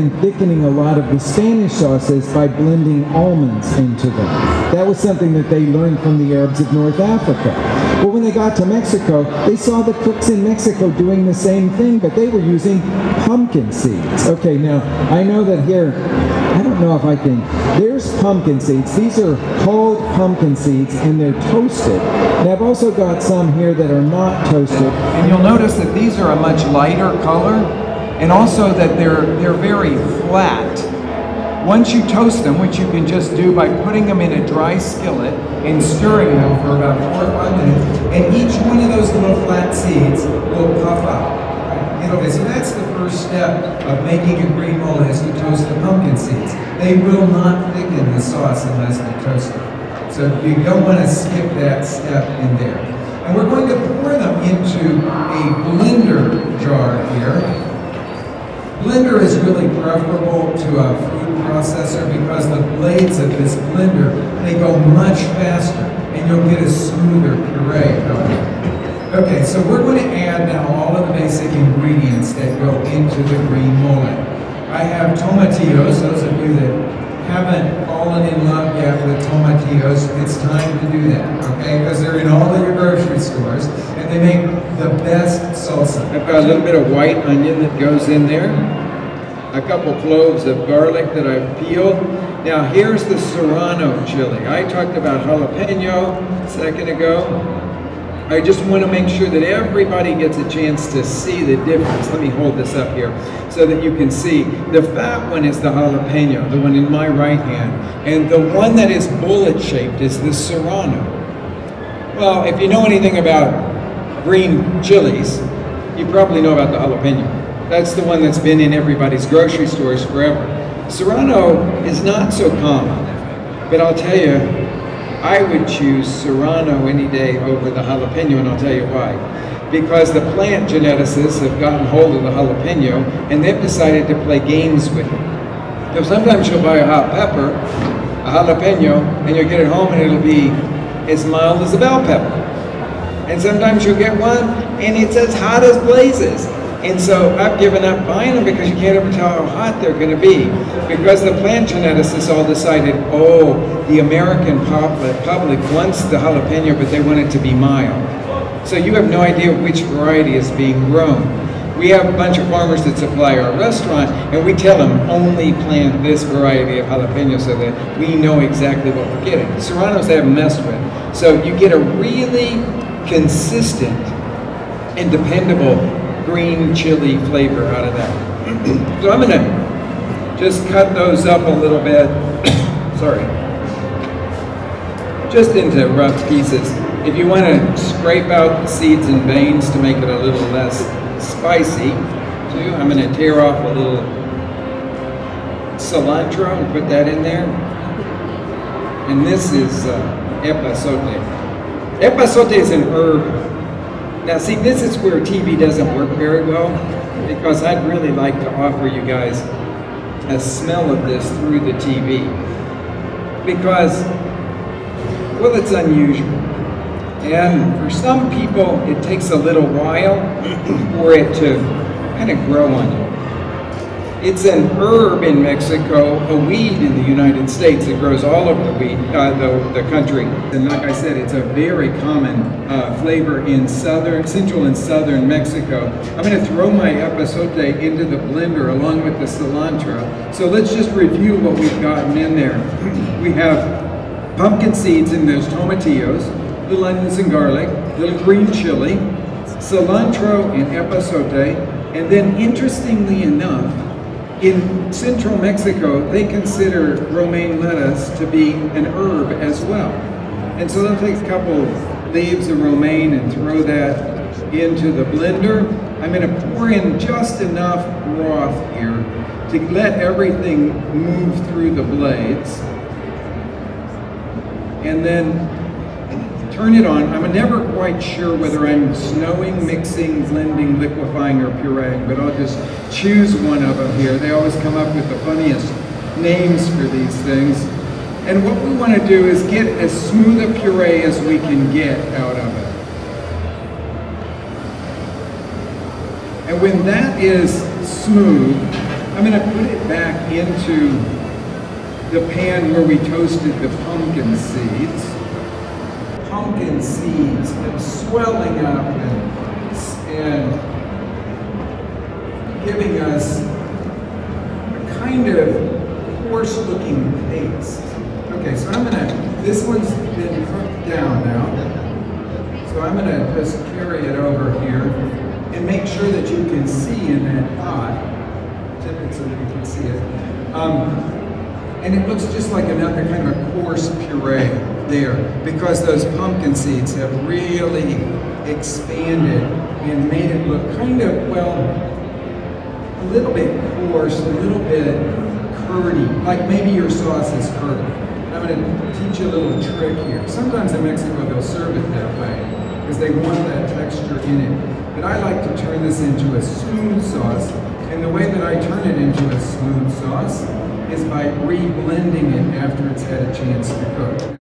been thickening a lot of the Spanish sauces by blending almonds into them. That was something that they learned from the Arabs of North Africa. But when they got to Mexico, they saw the cooks in Mexico doing the same thing, but they were using pumpkin seeds. Okay, now, I know that here, I don't know if I can, there's pumpkin seeds. These are called pumpkin seeds, and they're toasted. And I've also got some here that are not toasted. And you'll notice that these are a much lighter color, and also that they're very flat. Once you toast them, which you can just do by putting them in a dry skillet and stirring them for about 4 or 5 minutes, and each one of those little flat seeds will puff out. Okay, so that's the first step of making a green mole, is to toast the pumpkin seeds. They will not thicken the sauce unless they're toasted. So you don't want to skip that step in there. And we're going to pour them into a blender jar here. Blender is really preferable to a food processor because the blades of this blender, they go much faster and you'll get a smoother puree going. Okay, so we're going to add now all of the basic ingredients that go into the green mole. I have tomatillos. Those of you that haven't fallen in love yet with tomatillos, it's time to do that, okay? Because they're in all of your grocery stores, and they make the best salsa. I've got a little bit of white onion that goes in there, a couple cloves of garlic that I've peeled. Now here's the serrano chili. I talked about jalapeno a second ago. I just want to make sure that everybody gets a chance to see the difference. Let me hold this up here so that you can see. The fat one is the jalapeno, the one in my right hand. And the one that is bullet-shaped is the serrano. Well, if you know anything about green chilies, you probably know about the jalapeno. That's the one that's been in everybody's grocery stores forever. Serrano is not so common, but I'll tell you, I would choose serrano any day over the jalapeno, and I'll tell you why. Because the plant geneticists have gotten hold of the jalapeno, and they've decided to play games with it. So sometimes you'll buy a hot pepper, a jalapeno, and you'll get it home and it'll be as mild as a bell pepper. And sometimes you'll get one, and it's as hot as blazes. And so I've given up buying them because you can't ever tell how hot they're going to be. Because the plant geneticists all decided, oh, the American public wants the jalapeno, but they want it to be mild. So you have no idea which variety is being grown. We have a bunch of farmers that supply our restaurant, and we tell them only plant this variety of jalapeno so that we know exactly what we're getting. The serranos they haven't messed with. So you get a really consistent and dependable green chili flavor out of that. So I'm going to just cut those up a little bit, sorry, just into rough pieces. If you want to scrape out the seeds and veins to make it a little less spicy, too, I'm going to tear off a little cilantro and put that in there. And this is epazote. Epazote is an herb. Now see, this is where TV doesn't work very well, because I'd really like to offer you guys a smell of this through the TV. Because, well, it's unusual. And for some people, it takes a little while for it to kind of grow on you. It's an herb in Mexico, a weed in the United States. It grows all over the country. And like I said, it's a very common flavor in central and southern Mexico. I'm going to throw my epazote into the blender along with the cilantro. So let's just review what we've gotten in there. We have pumpkin seeds in those tomatillos, little onions and garlic, little green chili, cilantro and epazote, and then interestingly enough, in central Mexico, they consider romaine lettuce to be an herb as well. And so they'll take a couple leaves of romaine and throw that into the blender. I'm going to pour in just enough broth here to let everything move through the blades. And then turn it on. I'm never quite sure whether I'm snowing, mixing, blending, liquefying, or pureeing, but I'll just choose one of them here. They always come up with the funniest names for these things. And what we want to do is get as smooth a puree as we can get out of it. And when that is smooth, I'm I'm going to put it back into the pan where we toasted the pumpkin seeds. Pumpkin seeds and swelling up and giving us a kind of coarse-looking paste. Okay, so this one's been cooked down now. So I'm gonna just carry it over here and make sure that you can see in that pot. Tip it so that you can see it. And it looks just like another kind of a coarse puree there because those pumpkin seeds have really expanded and made it look kind of, well, a little bit coarse, a little bit curdy, like maybe your sauce is curdy. I'm going to teach you a little trick here. Sometimes in Mexico they'll serve it that way because they want that texture in it. But I like to turn this into a smooth sauce, and the way that I turn it into a smooth sauce is by re-blending it after it's had a chance to cook.